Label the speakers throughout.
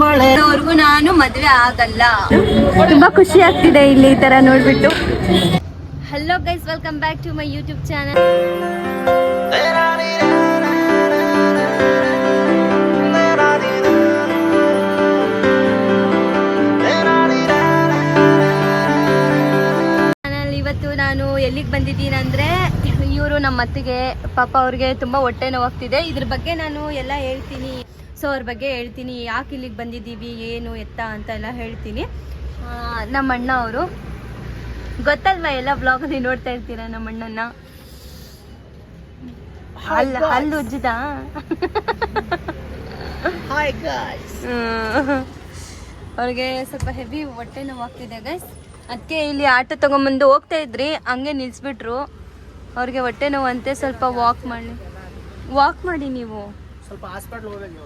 Speaker 1: ಮಳೆವರೆಗೂ ನಾನು ಮದ್ವೆ ಆಗಲ್ಲ. ತುಂಬಾ ಖುಷಿ ಆಗ್ತಿದೆ ಇಲ್ಲಿ ಈ ತರ ನೋಡ್ಬಿಟ್ಟು. Hello guys, welcome back to my YouTube channel. ಇವತ್ತು ನಾನು ಎಲ್ಲಿಗೆ ಬಂದಿದ್ದೀನಿ ಅಂದ್ರೆ, ಇವರು ನಮ್ಮ ಅತ್ತಿಗೆ ಪಾಪ ಅವ್ರಿಗೆ ತುಂಬ ಹೊಟ್ಟೆ ನೋವಾಗ್ತಿದೆ. ಇದ್ರ ಬಗ್ಗೆ ನಾನು ಎಲ್ಲ ಹೇಳ್ತೀನಿ. ಸೊ ಅವ್ರ ಬಗ್ಗೆ ಹೇಳ್ತೀನಿ, ಯಾಕೆ ಇಲ್ಲಿಗೆ ಬಂದಿದ್ದೀವಿ, ಏನು ಎತ್ತ ಅಂತ ಎಲ್ಲ ಹೇಳ್ತೀನಿ. ನಮ್ಮ ಅಣ್ಣ ಅವರು ಗೊತ್ತಲ್ವಾ, ಎಲ್ಲ ಬ್ಲಾಗಲ್ಲಿ ನೋಡ್ತಾ ಇರ್ತೀರ ನಮ್ಮ ಅಣ್ಣನ. ಹಲ್ಲು ಉಜ್ಜಿದ ಅವ್ರಿಗೆ ಸ್ವಲ್ಪ ಹೆವಿ ಹೊಟ್ಟೆ ನೋವಾಗ್ತಿದೆ ಗೈಸ್. ಅದಕ್ಕೆ ಇಲ್ಲಿ ಆಟೋ ತಗೊಂಬಂದು ಹೋಗ್ತಾ ಇದ್ರಿ, ಹಂಗೆ ನಿಲ್ಸ್ಬಿಟ್ರು. ಅವ್ರಿಗೆ ಹೊಟ್ಟೆ ನೋವಂತೆ, ಸ್ವಲ್ಪ ವಾಕ್ ಮಾಡಿ ನೀವು ಸ್ವಲ್ಪ ಹಾಸ್ಪಿಟಲ್ ಹೋಗ್ಬೇಕು.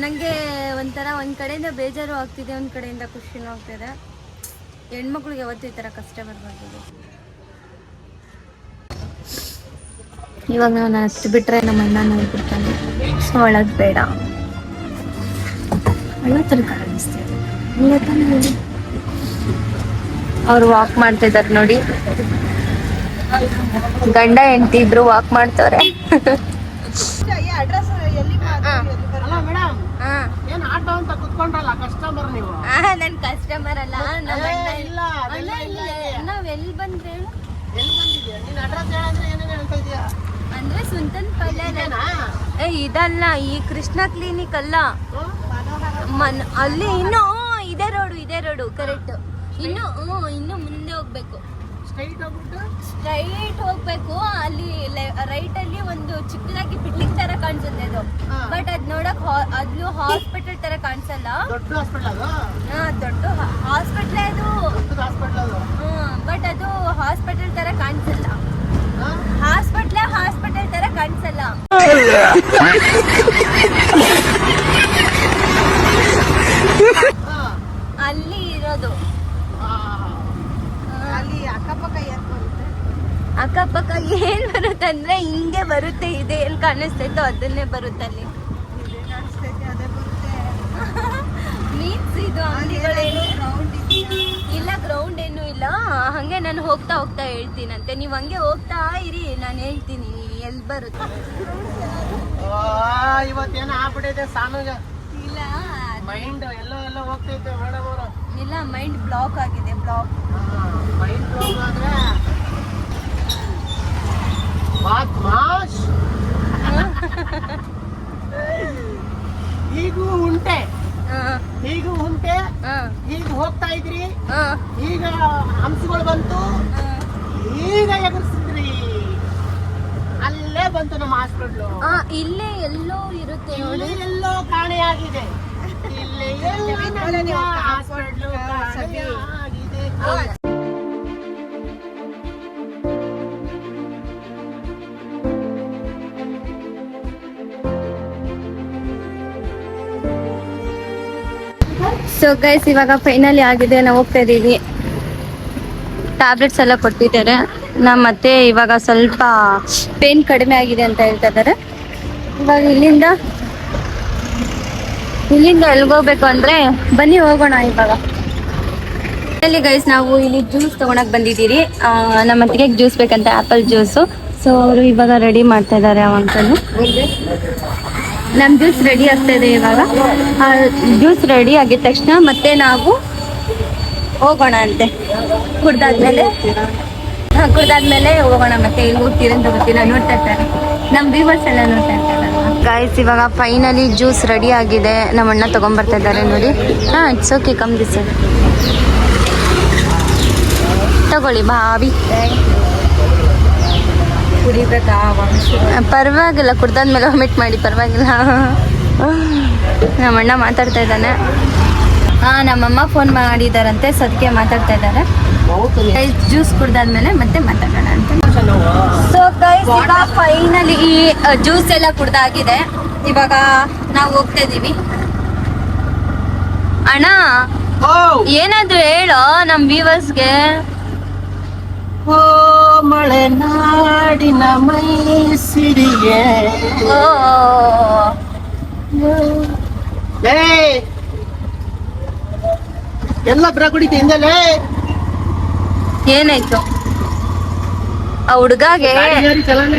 Speaker 1: ನನಗೆ ಒಂಥರ ಒಂದು ಕಡೆಯಿಂದ ಬೇಜಾರು ಆಗ್ತಿದೆ, ಒಂದು ಕಡೆಯಿಂದ ಖುಷಿನೂ ಆಗ್ತಿದೆ. ಹೆಣ್ಮಕ್ಳಿಗೆ ಯಾವತ್ತೂ ಈ ಥರ ಕಷ್ಟ ಬರಬಾರ್ದು. ಇವಾಗ ನಾನು ಹತ್ತು ಬಿಟ್ರೆ ನಮ್ಮ ಅಣ್ಣ ನೋಡ್ಬಿಡ್ತಾನೆ. ಸೊ ಒಳಗೆ ಬೇಡ, ಒಳ್ಳೆ ತರಕಾರಿ ಅನಿಸ್ತಿದೆ. ಅವ್ರು ವಾಕ್ ಮಾಡ್ತಾ ಇದಾರೆ ನೋಡಿ, ಗಂಡ ಹೆಂಡತಿ ಇಬ್ರು ವಾಕ್ ಮಾಡ್ತವ್ರೆ. ನನ್ ಕಸ್ಟಮರ್ ಅಲ್ಲ, ನಾವ್ ಎಲ್ಲಿ ಬಂದ್ರೆ ಅಂದ್ರೆ ಸುಂತನ್ ಪಲ್ಯ ಇದಲ್ಲ, ಈ ಕೃಷ್ಣ ಕ್ಲಿನಿಕ್ ಅಲ್ಲ, ಅಲ್ಲಿ ಇನ್ನೂ ಇದೇ ರೋಡು ಕರೆಕ್ಟ್. ಇನ್ನು ಮುಂದೆ ಹೋಗ್ಬೇಕು, ಸ್ಟ್ರೈಟ್ ಹೋಗ್ಬೇಕು. ಅಲ್ಲಿ ರೈಟ್ ಅಲ್ಲಿ ಒಂದು ಚಿಕ್ಕದಾಗಿ ಬಿಲ್ಡಿಂಗ್ ತರ ಕಾಣಿಸುತ್ತೆ ಅದು, ಬಟ್ ಅದ್ ನೋಡಕ್ ಅದ್ಲು ಹಾಸ್ಪಿಟಲ್ ತರ ಕಾಣಿಸಲ್ಲ. ದೊಡ್ಡ ಹಾಸ್ಪಿಟಲ್ ಅದು, ಬಟ್ ಅದು ಹಾಸ್ಪಿಟಲ್ ತರ ಕಾಣಿಸಲ್ಲ. ಹಾಸ್ಪಿಟಲ್ ತರ ಕಾಣಿಸಲ್ಲ. ಅಲ್ಲಿ ಇರೋದು, ಅಲ್ಲಿ ಅಕ್ಕಪಕ್ಕ ಏನ್ ಬರುತ್ತೆ ಅಂದ್ರೆ ಹಿಂಗೆ ಬರುತ್ತೆ. ಇದೆ ಎಲ್ಲಿ ಕಾಣಿಸ್ತೈತೋ ಅದನ್ನೇ ಬರುತ್ತೆ. ಅಲ್ಲಿ ಮೀನ್ಸ್ ಇದು ಅಂಗಡಿಗಳೇನು ಇಲ್ಲ, ಗ್ರೌಂಡ್ ಏನು ಇಲ್ಲ. ಹಂಗೆ ನಾನು ಹೋಗ್ತಾ ಹೇಳ್ತೀನಂತೆ, ನೀವ್ ಹಂಗೆ ಹೋಗ್ತಾ ಇರಿ, ನಾನು ಹೇಳ್ತೀನಿ ಎಲ್ಲಿ ಬರುತ್ತೆ.
Speaker 2: ಇವತ್ತೇನ ಆಗ್ಬಿಟ್ಟಿದೆ ಸಾನುಗ,
Speaker 1: ಇಲ್ಲ
Speaker 2: ಮೈಂಡ್ ಎಲ್ಲ ಹೋಗ್ತೈತೆ ಮೇಡಮ್ ಅವರು.
Speaker 1: ಇಲ್ಲ, ಮೈಂಡ್ ಬ್ಲಾಕ್ ಆಗಿದೆ.
Speaker 2: ಮೈಂಡ್ ಬ್ಲಾಕ್ ಆದ್ರೆ ಮಾಸ್ ಹೀಗೂ ಉಂಟೆ, ಈಗ ಹೋಗ್ತಾ ಇದ್ರಿ, ಈಗ ಹಂಸಗಳು ಬಂತು, ಈಗ ಎಗರ್ಸಿದ್ರಿ, ಅಲ್ಲೇ ಬಂತು ನಮ್ಮ ಹಾಸ್ಪಿಟ್ಲು.
Speaker 1: ಇಲ್ಲೇ ಎಲ್ಲೋ ಇರುತ್ತೆ,
Speaker 2: ಎಲ್ಲೋ ಕಾಣೆಯಾಗಿದೆ. ಇಲ್ಲೇ ಹಾಸ್ಪಿಟ್ಲು ಕಾಣೆಯಾಗಿದೆ.
Speaker 1: ಸೊ ಗೈಸ್, ಇವಾಗ ಫೈನಲಿ ಆಗಿದೆ, ನಾವು ಹೋಗ್ತಾ ಇದೀವಿ. ಟ್ಯಾಬ್ಲೆಟ್ಸ್ ಎಲ್ಲ ಕೊಟ್ಟಿದ್ದಾರೆ. ಮತ್ತೆ ಇವಾಗ ಸ್ವಲ್ಪ ಪೇನ್ ಕಡಿಮೆ ಆಗಿದೆ ಅಂತ ಹೇಳ್ತಾ ಇದ್ದಾರೆ. ಇವಾಗ ಇಲ್ಲಿಂದ ಎಲ್ಗೋಗ್ಬೇಕು ಅಂದ್ರೆ ಬನ್ನಿ ಹೋಗೋಣ. ಇವಾಗ ಇಲ್ಲಿ ಗೈಸ್, ನಾವು ಇಲ್ಲಿ ಜ್ಯೂಸ್ ತಗೊಳಕ್ ಬಂದಿದ್ದೀರಿ. ನಮ್ಮ ಅತ್ತಿಗೆ ಜ್ಯೂಸ್ ಬೇಕಂತ, ಆಪಲ್ ಜ್ಯೂಸು. ಸೊ ಅವರು ಇವಾಗ ರೆಡಿ ಮಾಡ್ತಾ ಇದ್ದಾರೆ. ಅವಂಕಲು ನಮ್ ಜ್ಯೂಸ್ ರೆಡಿ ಆಗ್ತಾ ಇದೆ. ಇವಾಗ ಜ್ಯೂಸ್ ರೆಡಿ ಆಗಿದ ತಕ್ಷಣ ಮತ್ತೆ ನಾವು ಹೋಗೋಣ ಅಂತೆ. ಕುಡ್ದಾದ್ಮೇಲೆ ಹೋಗೋಣ. ಮತ್ತೆ ಎಲ್ಲಿ ಹೋಗ್ತೀರಂತ ಗೊತ್ತಿಲ್ಲ, ನೋಡ್ತಾ ಇರ್ತಾರೆ ನಮ್ ವ್ಯೂವರ್ಸ್ ಎಲ್ಲ ನೋಡ್ತಾ ಇರ್ತಾರೆ. ಗಾಯ್ಸ್, ಇವಾಗ ಫೈನಲಿ ಜ್ಯೂಸ್ ರೆಡಿ ಆಗಿದೆ. ನಮ್ಮ ಅಣ್ಣ ತಗೊಂಡ್ಬರ್ತಾ ಇದ್ದಾರೆ ನೋಡಿ. ಇಟ್ಸ್ ಓಕೆ, ಕಮ್ ದಿಸ್ ತಗೊಳ್ಳಿ ಭಾವಿ. ಪರವಾಗಿಲ್ಲ, ಕುಡ್ದಾದ್ಮೇಲೆ ವಾಮಿಟ್ ಮಾಡಿ, ಪರವಾಗಿಲ್ಲ. ನಮ್ಮ ಅಣ್ಣ ಮಾತಾಡ್ತಾ ಇದ್ದಾನೆ. ನಮ್ಮಮ್ಮ ಫೋನ್ ಮಾಡಿದಾರಂತೆ, ಸೊ ಅದಕ್ಕೆ ಮಾತಾಡ್ತಾ ಇದ್ದಾರೆ. ಜ್ಯೂಸ್ ಕುಡ್ದಾದ್ಮೇಲೆ ಮತ್ತೆ ಮಾತಾಡೋಣ ಅಂತ. ಸೊ ಗೈಸ್, ಈಗ ಫೈನಲಿ ಜ್ಯೂಸ್ ಎಲ್ಲ ಕುಡ್ದಾಗಿದೆ. ಇವಾಗ ನಾವು ಹೋಗ್ತಾ ಇದೀವಿ. ಅಣ್ಣ, ಏನಾದ್ರು ಹೇಳೋ ನಮ್ ವ್ಯೂವರ್ಸ್ಗೆ.
Speaker 2: ಮಳೆನಾಡಿನ ಮೈಸಿರಿಗೆ
Speaker 1: ಓ
Speaker 2: ಲೇ ಎಲ್ಲ ಬ್ರ ಕುಡಿತಿ ಹಿಂದಲೇ
Speaker 1: ಏನಾಯ್ತು? ಆ ಹುಡ್ಗಾಗೆ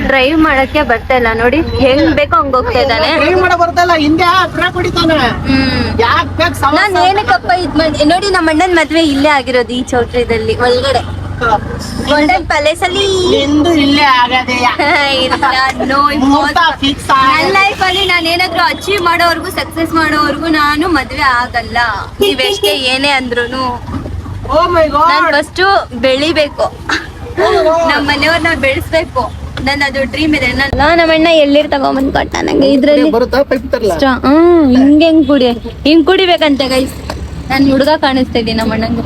Speaker 1: ಡ್ರೈವ್ ಮಾಡಕ್ಕೆ ಬರ್ತಾ ಇಲ್ಲ ನೋಡಿ, ಹೆಂಗ್ ಬೇಕೋ ಹಂಗ ಹೋಗ್ತಾ ಇದ್ದಾನೆ.
Speaker 2: ಡ್ರೈವ್ ಮಾಡ ಬರ್ತಲ್ಲ ಹಿಂದೆ ಬ್ರ ಕುಡಿತಾನೆ. ಯಾಕ್ ಬೇಕು
Speaker 1: ನಾನ್ ಏನಕ್ಕಪ್ಪ ಇದ್ ಮಾಡಿ ನೋಡಿ, ನಮ್ಮ ಅಣ್ಣನ್ ಮದ್ವೆ ಇಲ್ಲೇ ಆಗಿರೋದು ಈ ಚೌಟ್ರಿದಲ್ಲಿ ಒಳಗಡೆ ಗೋಲ್ಡನ್ ಪ್ಯಾಲೇಸ್ ಅಲ್ಲಿ.
Speaker 2: ನಿಂದು ಇಲ್ಲೇ ಆಗದೆಯಾ? ಫಿಕ್ಸ್
Speaker 1: ನನ್ನ ಲೈಫ್ ಅಲ್ಲಿ ನಾನು ಏನಾದ್ರು ಅಚೀವ್ ಮಾಡೋವರ್ಗು ಸಕ್ಸಸ್ ಮಾಡೋವರ್ಗು ನಾನು ಮದ್ವೆ ಆಗಲ್ಲ. ನೀವೆಷ್ಟೇ ಏನೇ ಅಂದ್ರುನು
Speaker 2: ಓ ಮೈ ಗಾಡ್
Speaker 1: ನಾನ್ ಫಸ್ಟ್ ಬೆಳಿಬೇಕು, ನಮ್ಮ ಮನೆಯವ್ರನ್ನ ಬೆಳೆಸ್ಬೇಕು, ನನ್ನ ಅದು ಡ್ರೀಮ್ ಇದೆ. ನಮ್ಮ ಅಣ್ಣ ಎಲ್ಲಿರ್ ತಗೊಂಬಂದ್ ಕೊಟ್ಟ ನಂಗೆ ಇದ್ರಲ್ಲಿ
Speaker 2: ಬರುತ್ತಾ ಪೈಪ್ ತರಲ್ಲ.
Speaker 1: ಹಿಂಗ್ ಕುಡಿಬೇಕಂತೆ ಗೈಸ್. ನಾನ್ ಹುಡುಗ ಕಾಣಿಸ್ತಾ ಇದ್ದೀನಿ ನಮ್ಮ ಅಣ್ಣಂಗೆ.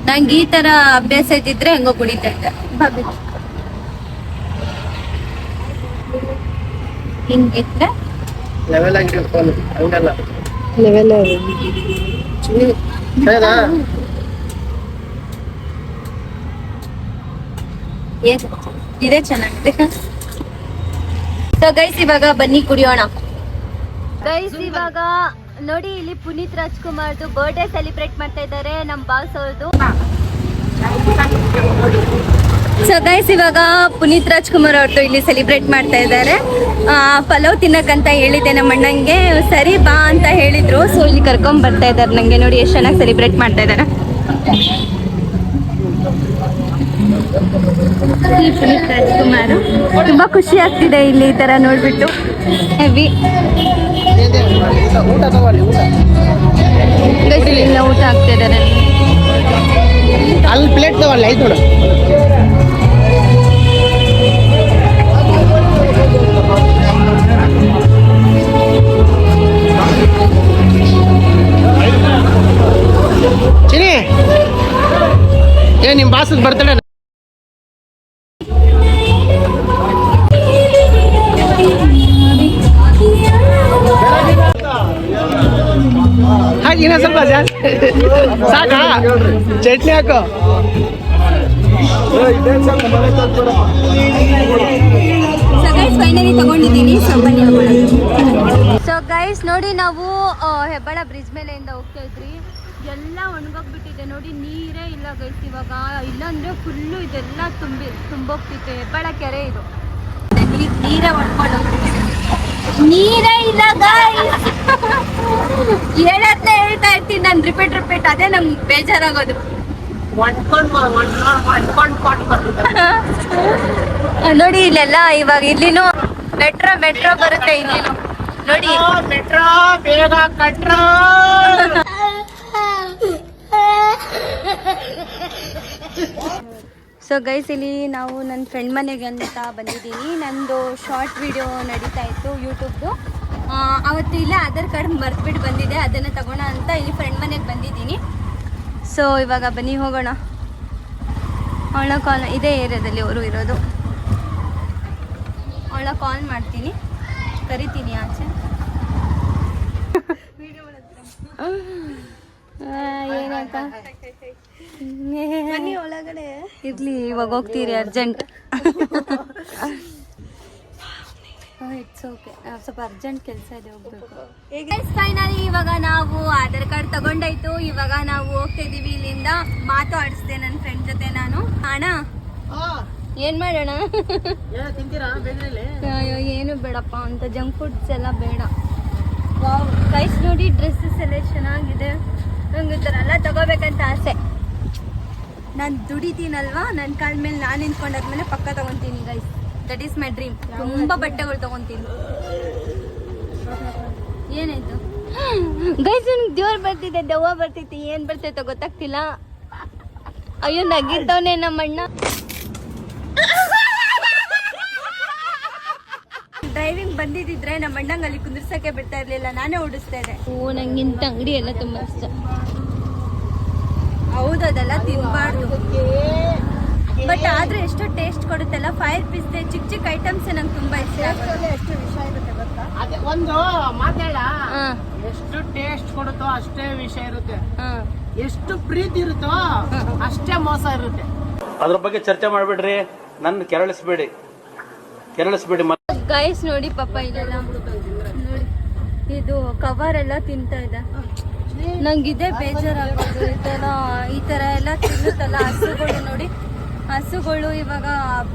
Speaker 1: ನಂಗೆ ಈ ತರ ಅಭ್ಯಾಸ ಇದ್ದಿದ್ರೆ ಹೆಂಗೋ ಕುಡಿತಾ ಇದ್ದೆ. ಹಿಂಗಿದ್ರೆ
Speaker 2: ಲೆವೆಲ್ ಆಗಿ ಫೋನ್ ಹಂಗಲ್ಲ
Speaker 1: ಲೆವೆಲ್
Speaker 2: ಹೇಳದಾ
Speaker 1: ಇದೇ ಚೆನ್ನಾಗಿದೆ. ಸೊ ಗೈಸ್ ಇವಾಗ ಬನ್ನಿ ಕುಡಿಯೋಣ. ಗೈಸ್ ಇವಾಗ ನೋಡಿ, ಇಲ್ಲಿ ಪುನೀತ್ ರಾಜ್ಕುಮಾರ್ದು ಬರ್ಡೇ ಸೆಲಿಬ್ರೇಟ್ ಮಾಡ್ತಾ ಇದ್ದಾರೆ ನಮ್ಮ ಬಾಸ್ ಅವ್ರದ್ದು. ಸೊ ಗೈಸ್ ಇವಾಗ ಪುನೀತ್ ರಾಜ್ಕುಮಾರ್ ಅವ್ರದ್ದು ಇಲ್ಲಿ ಸೆಲಿಬ್ರೇಟ್ ಮಾಡ್ತಾ ಇದ್ದಾರೆ. ಪಲಾವ್ ತಿನ್ನಕ್ಕಂತ ಹೇಳಿದ್ದೆ ನಮ್ಮ ಅಣ್ಣಂಗೆ, ಸರಿ ಬಾ ಅಂತ ಹೇಳಿದ್ರು. ಸೊ ಇಲ್ಲಿ ಕರ್ಕೊಂಡ್ ಬರ್ತಾ ಇದ್ದಾರೆ ನಂಗೆ. ನೋಡಿ ಎಷ್ಟು ಚೆನ್ನಾಗಿ ಸೆಲಿಬ್ರೇಟ್ ಮಾಡ್ತಾ ಇದ್ದಾರೆ. ಪುನೀತ್ ರಾಜ್ಕುಮಾರ್ ತುಂಬಾ ಖುಷಿ ಆಗ್ತಿದೆ ಇಲ್ಲಿ ಈ ತರ ನೋಡ್ಬಿಟ್ಟು. ಹೆವಿ
Speaker 2: ಊಟ ತಗೊಳ್ಳಿ. ಊಟ
Speaker 1: ಇಲ್ಲ ಊಟ ಆಗ್ತಾ ಇದ್ದಾರೆ.
Speaker 2: ಅಲ್ಲಿ ಪ್ಲೇಟ್ ತಗೊಳ್ಳಿ, ಆಯ್ತು ನೋಡು. ಚಿನಿ ಏ ನಿಮ್ ಬಾಸದ್ ಬರ್ತಡೆ ಹಾಗೆ ಇನ್ನೂ ಸ್ವಲ್ಪ ಜಾಸ್ತಿ ಸಾಕಾ? ಚಟ್ನಿ ಹಾಕು.
Speaker 1: ಸೊ ಗೈಸ್ ಫೈನಲಿ ತಗೊಂಡಿದ್ದೀನಿ. ಸೊ ಬನ್ನಿ ಹೋಗೋಣ. ಸೊ ಗೈಸ್ ನೋಡಿ, ನಾವು ಹೆಬ್ಬಾಳ ಬ್ರಿಡ್ಜ್ ಮೇಲೆಯಿಂದ ಹೋಗ್ತಾ ಇದ್ರಿ. ಎಲ್ಲ ಒಣಗೋಗ್ಬಿಟ್ಟಿದೆ ನೋಡಿ, ನೀರೇ ಇಲ್ಲ ಗೈಸ್ ಇವಾಗ. ಇಲ್ಲಾಂದ್ರೆ ಫುಲ್ಲು ಇದೆಲ್ಲ ತುಂಬೋಗ್ತಿತ್ತು. ಹೆಬ್ಬಾಳ ಕೆರೆ ಇದು, ನೀರೇ ಒಣ್ಕೊಂಡು ನೀರೇ ಇಲ್ಲ ಗೈಸ್. ಹೇಳತ್ನ ಹೇಳ್ತಾ ಇರ್ತೀನಿ ನಾನು, ರಿಪೀಟ್ ಅದೇ ನಮ್ಗೆ ಬೇಜಾರಾಗೋದು. ನೋಡಿ ಇಲ್ಲೆಲ್ಲ ಇವಾಗ ಇಲ್ಲಿನೂ ಮೆಟ್ರೋ ಬರುತ್ತೆ ಇಲ್ಲಿನೂ ನೋಡಿ.
Speaker 2: ಮೆಟ್ರೋ ಬೇಗ ಕಟ್ರೋ.
Speaker 1: ಸೊ ಗೈಸ್ ಇಲ್ಲಿ ನಾವು ನನ್ನ ಫ್ರೆಂಡ್ ಮನೆಗೆ ಅಂತ ಬಂದಿದ್ದೀನಿ. ನಂದು ಶಾರ್ಟ್ ವಿಡಿಯೋ ನಡೀತಾ ಇತ್ತು ಯೂಟ್ಯೂಬ್ದು. ಅವತ್ತು ಇಲ್ಲ ಆಧಾರ್ ಕಾರ್ಡ್ ಮರ್ತ್ಬಿಟ್ಟು ಬಂದಿದೆ, ಅದನ್ನು ತಗೋಣ ಅಂತ ಇಲ್ಲಿ ಫ್ರೆಂಡ್ ಮನೆಗೆ ಬಂದಿದ್ದೀನಿ. ಸೊ ಇವಾಗ ಬನ್ನಿ ಹೋಗೋಣ. ಅವಳ ಕಾಲ್ ಇದೇ ಏರಿಯಾದಲ್ಲಿ ಅವರು ಇರೋದು. ಅವಳ ಕಾಲ್ ಮಾಡ್ತೀನಿ, ಕರಿತೀನಿ ಆಚೆ. ಏನಕ್ಕ ಒಳಗಡೆ ಇರ್ಲಿ, ಇವಾಗ ಹೋಗ್ತೀರಿ ಅರ್ಜೆಂಟ್. ಇಟ್ಸ್ ಓಕೆ, ಸ್ವಲ್ಪ ಅರ್ಜೆಂಟ್ ಕೆಲಸ ಇದೆ, ಹೋಗ್ಬೇಕು. ಫೈನಲಿ ಇವಾಗ ನಾವು ಆಧಾರ್ ಕಾರ್ಡ್ ತಗೊಂಡಾಯ್ತು. ಇವಾಗ ನಾವು ಹೋಗ್ತಾ ಇದೀವಿ ಇಲ್ಲಿಂದ. ಮಾತು ಆಡಿಸ್ದೆ ನನ್ನ ಫ್ರೆಂಡ್ ಜೊತೆ ನಾನು. ಅಣ್ಣ ಏನ್ ಮಾಡೋಣ? ಅಯ್ಯೋ ಏನು ಬೇಡಪ್ಪ ಅಂತ, ಜಂಕ್ ಫುಡ್ಸ್ ಎಲ್ಲ ಬೇಡ. ವಾವ್ ಗೈಸ್ ನೋಡಿ, ಡ್ರೆಸ್ಸಸ್ ಎಲ್ಲ ಚೆನ್ನಾಗಿದೆ. ನಂಗೆ ಈ ಥರ ಎಲ್ಲ ತಗೋಬೇಕಂತ ಆಸೆ. ನಾನು ದುಡಿತೀನಲ್ವಾ, ನನ್ನ ಕಾಲ ಮೇಲೆ ನಾನು ನಿಂತ್ಕೊಂಡಾದ್ಮೇಲೆ ಪಕ್ಕ ತಗೊತೀನಿ guys. That is my dream. ತುಂಬಾ ಬಟ್ಟೆಗಳು ತಗೊಂತೀನಿ. ಏನಾಯ್ತು ಗೈಸ್? ನನಗೆ ದೇವ್ರು ಬರ್ತಿದೆ, ದೆವ್ವ ಬರ್ತೈತಿ, ಏನ್ ಬರ್ತೈತೋ ಗೊತ್ತಾಗ್ತಿಲ್ಲ. ಅಯ್ಯೋ ನಗಿರ್ತವನೆ ನಮ್ಮಣ್ಣ. ಡ್ರೈವಿಂಗ್ ಬಂದಿದ್ರೆ ನಮ್ಮ ಅಣ್ಣಂಗೆ ಅಲ್ಲಿ ಕುಂದಿರ್ಸಕ್ಕೆ ಬಿಡ್ತಾ ಇರ್ಲಿಲ್ಲ, ನಾನೇ ಓಡಿಸ್ತಾ ಇದ್ದೆ. ಓ ನಂಗಿಂತ ಅಂಗಡಿ ಎಲ್ಲ ತುಂಬಾ ಇಷ್ಟ. ಹೌದು, ಅದೆಲ್ಲ ತಿನ್ಬಾರ್ದು. ಬಟ್ ಆದ್ರೆ ಎಷ್ಟು ಟೇಸ್ಟ್ ಕೊಡುತ್ತಲ್ಲ. 5 rupees ಚಿಕ್ಕ ಐಟಮ್ಸ್ ನಂಗೆ ತುಂಬಾ ಇಷ್ಟ. ಎಷ್ಟು ವಿಷಯ ಇರುತ್ತೆ ಗೊತ್ತಾ?
Speaker 2: ಅದೇ ಒಂದು ಮಾತಾಡ, ಎಷ್ಟು ಟೇಸ್ಟ್ ಕೊಡುತ್ತೋ ಅಷ್ಟೇ ವಿಷಯ ಇರುತ್ತೆ, ಎಷ್ಟು ಪ್ರೀತಿ ಇರುತ್ತೋ ಅಷ್ಟೇ ಮೋಸ ಇರುತ್ತೆ.
Speaker 3: ಅದ್ರ ಬಗ್ಗೆ ಚರ್ಚೆ ಮಾಡ್ಬಿಡ್ರಿ, ನನ್ನ ಕೆರಳಿಸ್ಬೇಡಿ.
Speaker 1: ಗೈಸ್ ನೋಡಿ ಪಾಪ ಇದೆಲ್ಲ ನೋಡಿ, ಇದು ಕವರ್ ಎಲ್ಲ ತಿಂತಾ ಇದೆ. ನಂಗಿದೆ ಬೇಜಾರಾಗೋದು ಈ ತರ ಎಲ್ಲ ತಿನ್ನುತ್ತಲ್ಲ ಹಸುಗಳು. ನೋಡಿ ಹಸುಗಳು ಇವಾಗ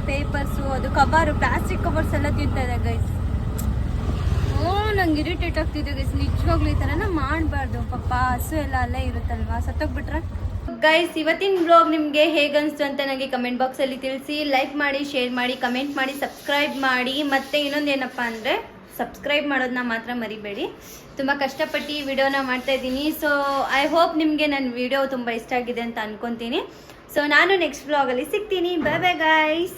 Speaker 1: ಪೇಪರ್ಸು, ಅದು ಕವರು, ಪ್ಲಾಸ್ಟಿಕ್ ಕವರ್ಸ್ ಎಲ್ಲ ತಿಂತಾ ಇದೆ ಗೈಸ್. ನಂಗೆ ಇರಿಟೇಟ್ ಆಗ್ತಿದೆ ಗೈಸ್, ನಿಜವಾಗ್ಲೂ ಈ ಥರನ ಮಾಡಬಾರ್ದು. ಪಾಪ ಹಸು ಎಲ್ಲ ಅಲ್ಲೇ ಇರುತ್ತಲ್ವಾ, ಸತ್ತೋಗ್ಬಿಟ್ರೆ. ಗೈಸ್ ಇವತ್ತಿನ ಬ್ಲಾಗ್ ನಿಮಗೆ ಹೇಗನ್ನಿಸ್ತು ಅಂತ ನನಗೆ ಕಮೆಂಟ್ ಬಾಕ್ಸಲ್ಲಿ ತಿಳಿಸಿ. ಲೈಕ್ ಮಾಡಿ, ಶೇರ್ ಮಾಡಿ, ಕಮೆಂಟ್ ಮಾಡಿ, ಸಬ್ಸ್ಕ್ರೈಬ್ ಮಾಡಿ. ಮತ್ತು ಇನ್ನೊಂದೇನಪ್ಪ ಅಂದರೆ ಸಬ್ಸ್ಕ್ರೈಬ್ ಮಾಡೋದನ್ನ ಮಾತ್ರ ಮರಿಬೇಡಿ. ತುಂಬ ಕಷ್ಟಪಟ್ಟು ಈ ವಿಡಿಯೋನ ಮಾಡ್ತಾ ಇದ್ದೀನಿ. ಸೊ ಐ ಹೋಪ್ ನಿಮಗೆ ನನ್ನ ವಿಡಿಯೋ ತುಂಬ ಇಷ್ಟ ಆಗಿದೆ ಅಂತ ಅನ್ಕೊತೀನಿ. ಸೊ ನಾನು ನೆಕ್ಸ್ಟ್ ಬ್ಲಾಗಲ್ಲಿ ಸಿಗ್ತೀನಿ. Bye bye guys.